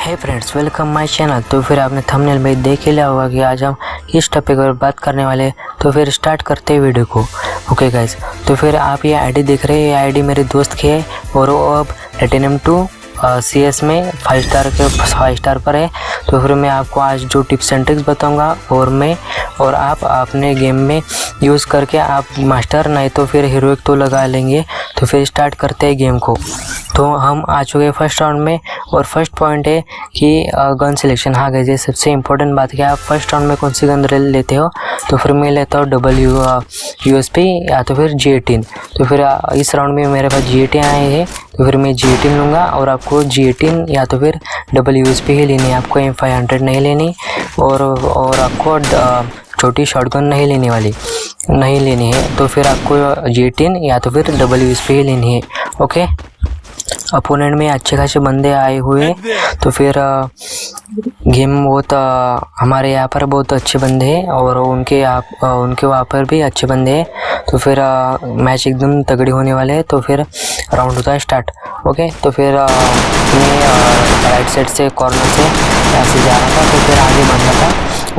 Hey friends, welcome my channel. तो फिर आपने थंबनेल में देख ही लिया होगा कि आज हम किस टॉपिक पर बात करने वाले हैं। तो फिर स्टार्ट करते हैं वीडियो को। ओके गाइस, तो फिर आप ये आईडी देख रहे हैं, ये आईडी मेरे दोस्त की है और वो अब प्लैटिनम 2 CS में 5 स्टार पर है। तो फिर मैं आपको आज जो टिप्स एंड ट्रिक्स बताऊंगा और आप अपने गेम में यूज़ करके आप मास्टर नहीं तो फिर हीरोइक तो लगा लेंगे। तो फिर स्टार्ट करते हैं गेम को। तो हम आ चुके हैं फर्स्ट राउंड में और फर्स्ट पॉइंट है कि गन सिलेक्शन। हाँ गाइस, ये सबसे इम्पोर्टेंट बात है, आप फर्स्ट राउंड में कौन सी गन लेते हो। तो फिर मैं लेता हूँ USP या तो फिर G18। तो फिर इस राउंड में मेरे पास G18 आए हैं, तो फिर मैं G18 लूँगा और आपको G18 या तो फिर USP ही लेनी है। आपको M500 नहीं लेनी और आपको छोटी शॉटगन नहीं लेनी है। तो फिर आपको G18 या तो फिर USP ही लेनी है। ओके, अपोनेंट में अच्छे खासे बंदे आए हुए, तो फिर गेम बहुत हमारे यहाँ पर बहुत अच्छे बंदे हैं और उनके वहाँ पर भी अच्छे बंदे हैं। तो फिर मैच एकदम तगड़ी होने वाले है। तो फिर राउंड होता है स्टार्ट। ओके, तो फिर मैं राइट साइड से कॉर्नर से ऐसे जा रहा था, तो फिर आगे बंदा था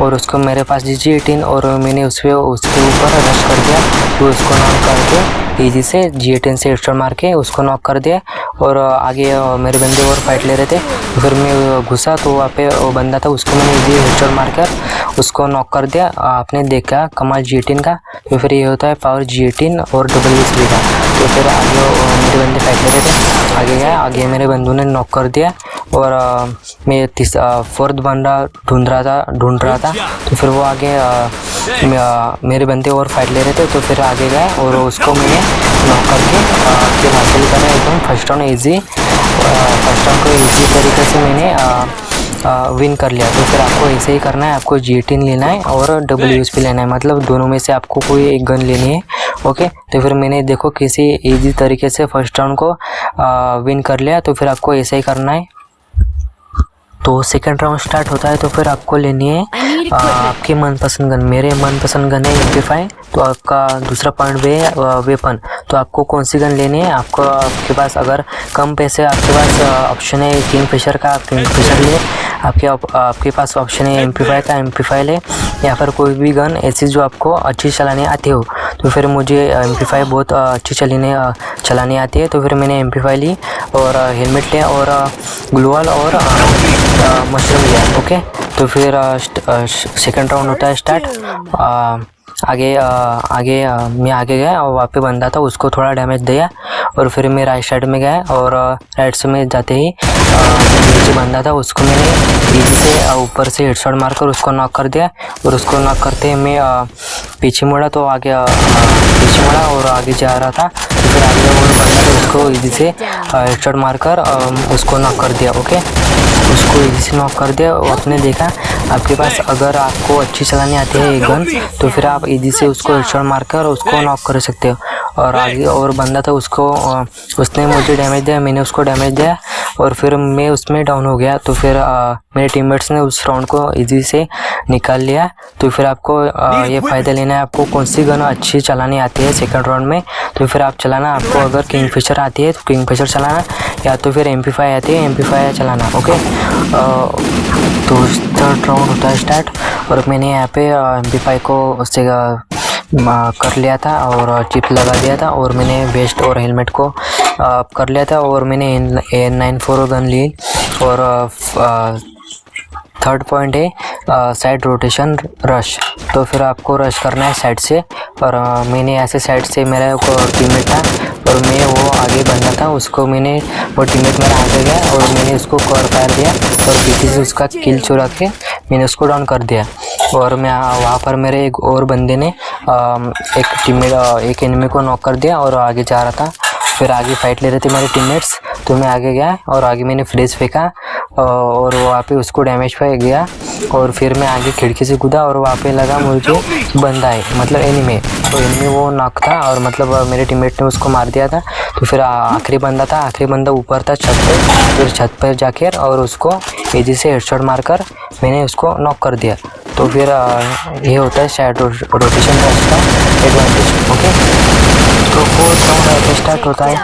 और उसको मेरे पास G18 और मैंने उसके ऊपर रश कर दिया। तो उसको नॉक करके ईजी से G18 से हेडशॉट मार के उसको नॉक कर दिया और आगे मेरे बंदे और फाइट ले रहे थे। तो फिर मैं घुसा तो वहाँ पे वो बंदा था, उसको मैंने ईजी हेडशॉट मारकर उसको नॉक कर दिया। आपने देखा कमाल G18 का। तो फिर ये होता है पावर G18 और USP का। तो फिर आगे मेरे बंदे फाइट ले रहे थे, आगे गया, आगे मेरे बंदों ने नॉक कर दिया और मैं फोर्थ बंदा ढूंढ रहा था। तो फिर वो आगे मेरे बंदे और फाइट ले रहे थे, तो फिर आगे गए और उसको मैंने नॉक करके किल हासिल करा एकदम। फर्स्ट राउंड को ईजी तरीके से मैंने विन कर लिया। तो फिर आपको ऐसे ही करना है, आपको G18 लेना है और USP लेना है, मतलब दोनों में से आपको कोई एक गन लेनी है। ओके, तो फिर मैंने देखो किसी ईजी तरीके से फर्स्ट राउंड को विन कर लिया। तो फिर आपको ऐसा ही करना है। तो सेकंड राउंड स्टार्ट होता है, तो फिर आपको लेनी है आपकी मनपसंद गन। मेरे मनपसंद गन है MP5। तो आपका दूसरा पॉइंट भी है वेपन। तो आपको कौन सी गन लेनी है, आपके पास अगर कम पैसे आपके पास ऑप्शन है किंगफिशर का, आप किंगफिशर ले। आपके पास ऑप्शन है MP5 का, MP5 ले, या फिर कोई भी गन ऐसी जो आपको अच्छी चलाने आती हो। तो फिर मुझे MP5 बहुत अच्छी चलानी आती है। तो फिर मैंने MP5 ली और हेलमेट लिया और ग्लूवाल और मशरूम लिया। ओके, तो फिर सेकंड राउंड होता है स्टार्ट। मैं आगे गया और वहाँ पे बंदा था, उसको थोड़ा डैमेज दिया और फिर मैं राइट साइड में गया और राइट से में जाते ही नीचे बंदा था, उसको मैंने ईजी से ऊपर से हेडशॉट मारकर उसको नॉक कर दिया। और उसको नॉक करते ही मैं पीछे मुड़ा और आगे जा रहा था। तो फिर आगे वो बंदा था, उसको ईजी से हेडशॉट मारकर उसको नॉक कर दिया। ओके, उसको ईजी से नॉक कर दिया। और आपने देखा, आपके पास अगर आपको अच्छी चलानी आती है एक गन, तो फिर आप ईजी से उसको हेडशॉट मारकर उसको नॉक कर सकते हो। और आगे और बंदा था, उसने मुझे डैमेज दिया, मैंने उसको डैमेज दिया और फिर मैं उसमें डाउन हो गया। तो फिर मेरे टीममेट्स ने उस राउंड को ईजी से निकाल लिया। तो फिर आपको ये फ़ायदा लेना है, आपको कौन सी गन अच्छी चलानी आती है सेकंड राउंड में। तो फिर आप चलाना, आपको अगर किंगफिशर आती है तो किंगफिशर चलाना, या तो फिर MP5 आती है MP5 चलाना। ओके, तो थर्ड राउंड होता है स्टार्ट और मैंने यहाँ पे MP5 को उससे कर लिया था और चिप लगा दिया था और मैंने वेस्ट और हेलमेट को कर लिया था और मैंने AN94 गन ली। और थर्ड पॉइंट है साइड रोटेशन रश। तो फिर आपको रश करना है साइड से और मैंने ऐसे साइड से, मेरा टीममेट था और वो आगे बंदा था, वो टीममेट मेरा आगे गया और मैंने उसको कवर फायर दिया और पीछे से उसका किल चुरा के मैंने उसको डाउन कर दिया। और मैं वहाँ पर मेरे एक और बंदे ने एक एनिमी को नॉक कर दिया और आगे जा रहा था। फिर आगे फाइट ले रहे थे मेरे टीममेट्स, तो मैं आगे गया और आगे मैंने फ्लेश फेंका और वहाँ पे उसको डैमेज पे गया। और फिर मैं आगे खिड़की से कूदा और वहाँ पे लगा मुझे बंदा है, मतलब एनिमी। तो एनिमी वो नॉक था और मतलब मेरे टीममेट ने उसको मार दिया था। तो फिर आखिरी बंदा ऊपर था छत पे। फिर छत पर जाकर और उसको ईजी से हेडशॉट मारकर मैंने उसको नॉक कर दिया। तो फिर ये होता है साइड रोटेशन का एडवांटेज। ओके। तो फोर्थ राउंड ऐसे स्टार्ट होता है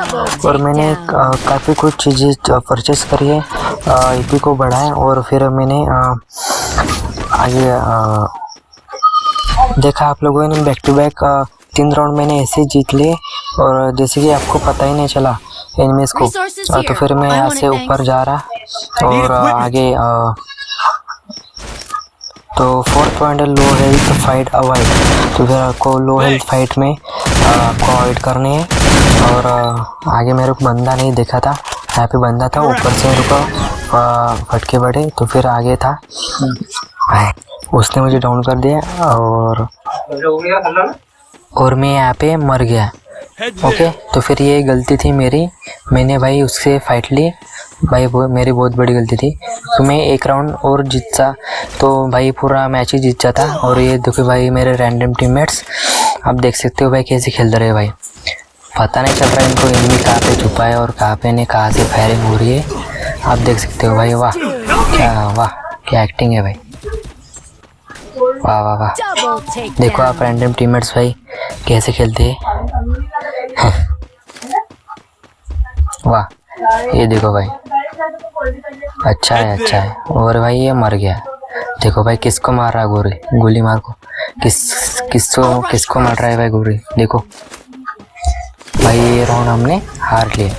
और मैंने काफ़ी कुछ चीज़ें परचेस करी है, ईपी को बढ़ाया और फिर मैंने आगे देखा आप लोगों ने बैक टू बैक 3 राउंड मैंने ऐसे जीत लिए और जैसे कि आपको पता ही नहीं चला एनिमीज को। तो फिर मैं यहाँ से ऊपर जा रहा और आगे तो 4th पॉइंट है लो हेल्थ फाइट अवॉइड। तो फिर आपको लो हेल्थ फाइट में आपको अवॉइड करनी है और आगे मेरे को बंदा नहीं देखा था, यहाँ पे बंदा था, ऊपर से मेरे को फटके पड़े तो फिर आगे था, उसने मुझे डाउन कर दिया और मैं यहाँ पे मर गया। ओके, तो फिर ये गलती थी मेरी, मैंने भाई उससे फाइट ली भाई, मेरी बहुत बड़ी गलती थी। तो मैं 1 राउंड और जीता तो भाई पूरा मैच ही जीत जाता। और ये देखो भाई मेरे रैंडम टीममेट्स, आप देख सकते हो भाई कैसे खेल रहे हैं भाई, पता नहीं चल रहा है इनको एनिमी कहाँ पे छुपा है और कहाँ पे नहीं, कहाँ से फायरिंग हो रही है, आप देख सकते हो भाई। वाह क्या एक्टिंग है भाई, वाह वाह वाह। देखो आप रैंडम टीममेट्स भाई कैसे खेलते हैं वाह, ये देखो भाई, अच्छा है। और भाई ये मर गया, देखो भाई किसको मार रहा है गोली मार को, किसको मार रहा है भाई गोली, देखो भाई ये राउंड हमने हार लिया।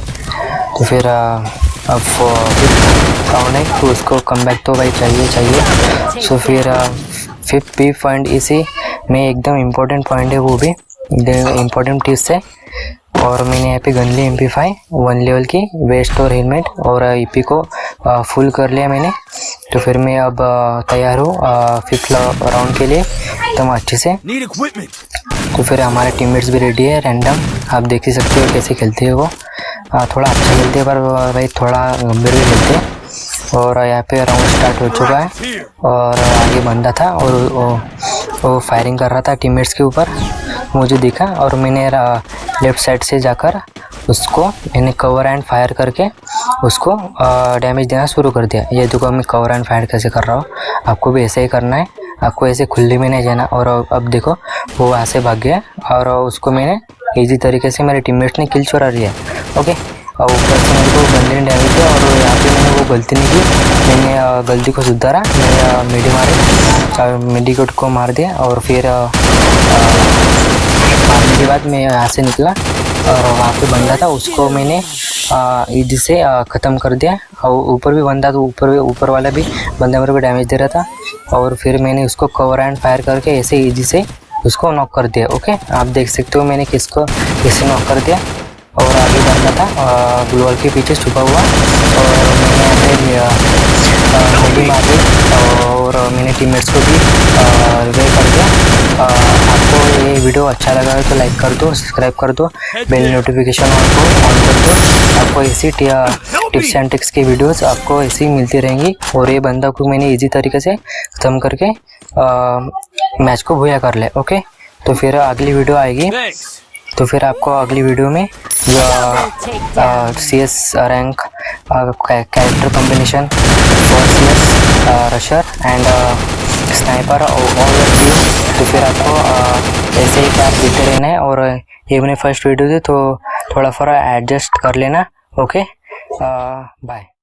तो फिर अब राउंड है तो उसको कम बैक तो भाई चाहिए। सो फिर 5th पॉइंट इसी में एकदम इम्पोर्टेंट पॉइंट है, वो भी इम्पोर्टेंट टिप्स है। और मैंने यहाँ पे गन ली MP5 1 लेवल की, वेस्ट और हेलमेट और ईपी को फुल कर लिया मैंने। तो फिर मैं अब तैयार हूँ 5th राउंड के लिए एकदम अच्छे से। तो फिर हमारे टीममेट्स भी रेडी है रैंडम, आप देख ही सकते हो कैसे खेलते हैं वो, थोड़ा अच्छा खेलते हैं पर भाई थोड़ा गंभीर भी खेलते हैं। और यहाँ पे राउंड स्टार्ट हो चुका है और आगे बंदा था और वो फायरिंग कर रहा था टीममेट्स के ऊपर, मुझे दिखा और मैंने लेफ़्ट साइड से जाकर उसको मैंने कवर एंड फायर करके उसको डैमेज देना शुरू कर दिया। ये देखो मैं कवर एंड फायर कैसे कर रहा हूँ, आपको भी ऐसे ही करना है, आपको ऐसे खुले में नहीं जाना। और अब देखो वो वहाँ से भाग गया और उसको मैंने इजी तरीके से मेरे टीममेट्स ने किल चुरा लिया। ओके, और ऊपर से मेरे को गंदे डैमेज दिया और यहाँ पे मैंने वो गलती नहीं की, मैंने गलती को सुधारा, मैंने मेडिकेट को मार दिया और फिर मारने के बाद मैं यहाँ से निकला और वहाँ पे बंदा था उसको मैंने इजी से ख़त्म कर दिया। और ऊपर भी बंदा तो ऊपर वाला भी बंदा मेरे को डैमेज दे रहा था और फिर मैंने उसको कवर एंड फायर करके ऐसे इजी से उसको नॉक कर दिया। ओके, आप देख सकते हो मैंने कैसे नॉक कर दिया। और आगे बंदा था ब्लू वॉल के पीछे छुपा हुआ और मैंने मेडी मार दी और मैंने टीममेट्स को भी रिवाइव कर दिया। आपको ये वीडियो अच्छा लगा है तो लाइक कर दो, सब्सक्राइब कर दो, बेल नोटिफिकेशन ऑन कर दो। आपको ऐसी टिप्स एंड ट्रिक्स की वीडियोस आपको ऐसी मिलती रहेंगी। और ये बंदा को मैंने इजी तरीके से ख़त्म करके मैच को भूया कर ले। ओके, तो फिर अगली वीडियो आएगी, तो फिर आपको अगली वीडियो में CS rank character combination for CS Rusher and sniper all view, तो फिर आपको ऐसे ही आप देते रहना है। और ये मैंने फर्स्ट वीडियो थी तो थोड़ा एडजस्ट कर लेना। Okay, bye.